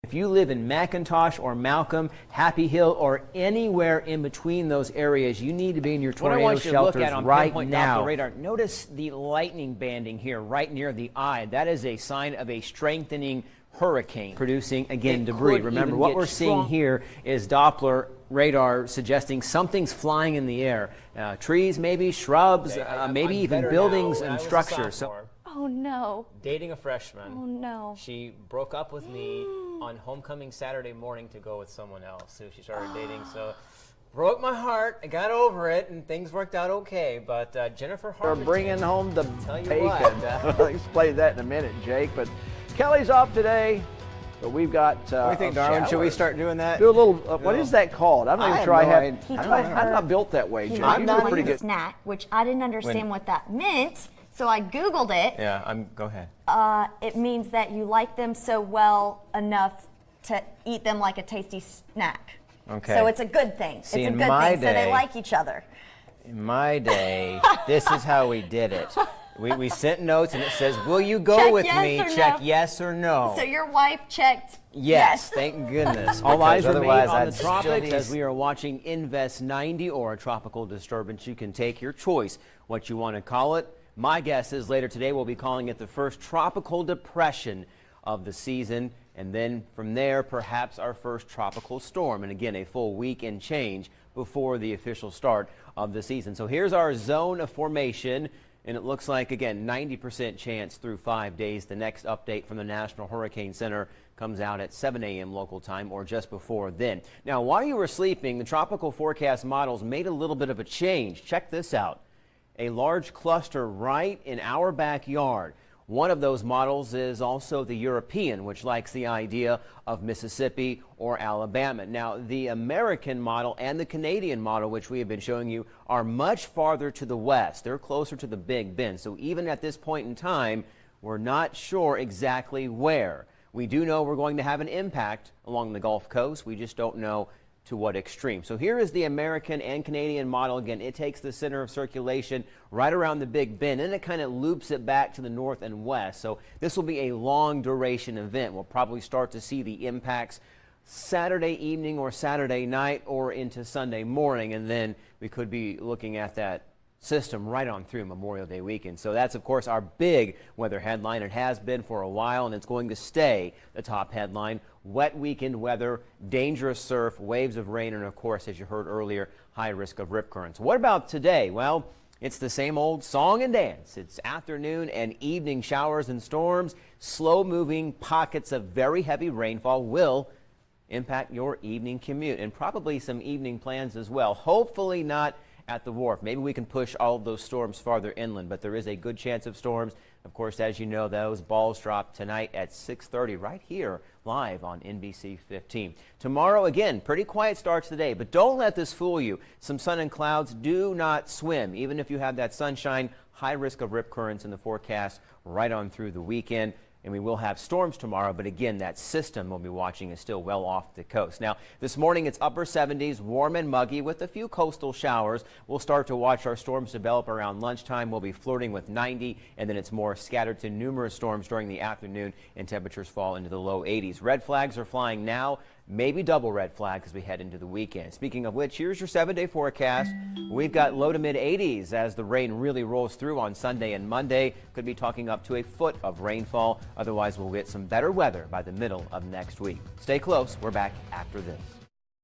If you live in McIntosh or Malcolm, Happy Hill, or anywhere in between those areas, you need to be in your tornado shelters right now. Radar. Notice the lightning banding here right near the eye. That is a sign of a strengthening hurricane producing, again, debris. Remember, what we're seeing here is Doppler radar suggesting something's flying in the air. Trees, maybe, shrubs, maybe even buildings and structures. Oh, no. Dating a freshman. Oh, no. She broke up with me on homecoming Saturday morning to go with someone else who she started dating. So broke my heart. I got over it, and things worked out okay. But Jennifer Harper. We're bringing home the bacon. What, I'll explain that in a minute, Jake. But Kelly's off today. But we've got. What do you think, Darwin? Should we start doing that? Do a little. What is that called? I'm not even sure I have. I'm not built that way, Jake. I'm not pretty good. Snack, which I didn't understand what that meant. So I Googled it. Yeah, go ahead. It means that you like them so well enough to eat them like a tasty snack. Okay. So it's a good thing. See, it's a in good my thing. So they day- like each other. In my day, this is how we did it. We sent notes and it says, will you go Check with yes me? or Check no. yes or no. So your wife checked Yes, thank goodness. All Because eyes remain otherwise on I'd the still tropics be- as we are watching Invest 90 or a tropical disturbance. You can take your choice what you want to call it. My guess is later today we'll be calling it the first tropical depression of the season, and then from there perhaps our first tropical storm. And again, a full week and change before the official start of the season. So here's our zone of formation. And it looks like, again, 90% chance through 5 days. The next update from the National Hurricane Center comes out at 7 a.m. local time or just before then. Now, while you were sleeping, the tropical forecast models made a little bit of a change. Check this out. A large cluster right in our backyard. One of those models is also the European, which likes the idea of Mississippi or Alabama. Now, the American model and the Canadian model, which we have been showing you, are much farther to the west. They're closer to the Big Bend. So even at this point in time, we're not sure exactly where. We do know we're going to have an impact along the Gulf Coast. We just don't know to what extreme. So here is the American and Canadian model. Again, it takes the center of circulation right around the Big Bend, and it kind of loops it back to the north and west. So this will be a long duration event. We'll probably start to see the impacts Saturday evening or Saturday night or into Sunday morning, and then we could be looking at that system right on through Memorial Day weekend. So that's, of course, our big weather headline. It has been for a while, and it's going to stay the top headline. Wet weekend weather, dangerous surf, waves of rain, and, of course, as you heard earlier, high risk of rip currents. What about today? Well, it's the same old song and dance. It's afternoon and evening showers and storms. Slow-moving pockets of very heavy rainfall will impact your evening commute and probably some evening plans as well. Hopefully not at the wharf. Maybe we can push all of those storms farther inland, but there is a good chance of storms. Of course, as you know, those balls drop tonight at 6:30 right here live on NBC 15. Tomorrow, again, pretty quiet starts today, but don't let this fool you. Some sun and clouds. Do not swim. Even if you have that sunshine, high risk of rip currents in the forecast right on through the weekend. And we will have storms tomorrow, but again, that system we'll be watching is still well off the coast. Now, this morning it's upper 70s, warm and muggy with a few coastal showers. We'll start to watch our storms develop around lunchtime. We'll be flirting with 90, and then it's more scattered to numerous storms during the afternoon, and temperatures fall into the low 80s. Red flags are flying now. Maybe double red flag as we head into the weekend. Speaking of which, here's your 7-day forecast. We've got low to mid 80s as the rain really rolls through on Sunday and Monday. Could be talking up to a foot of rainfall. Otherwise, we'll get some better weather by the middle of next week. Stay close. We're back after this.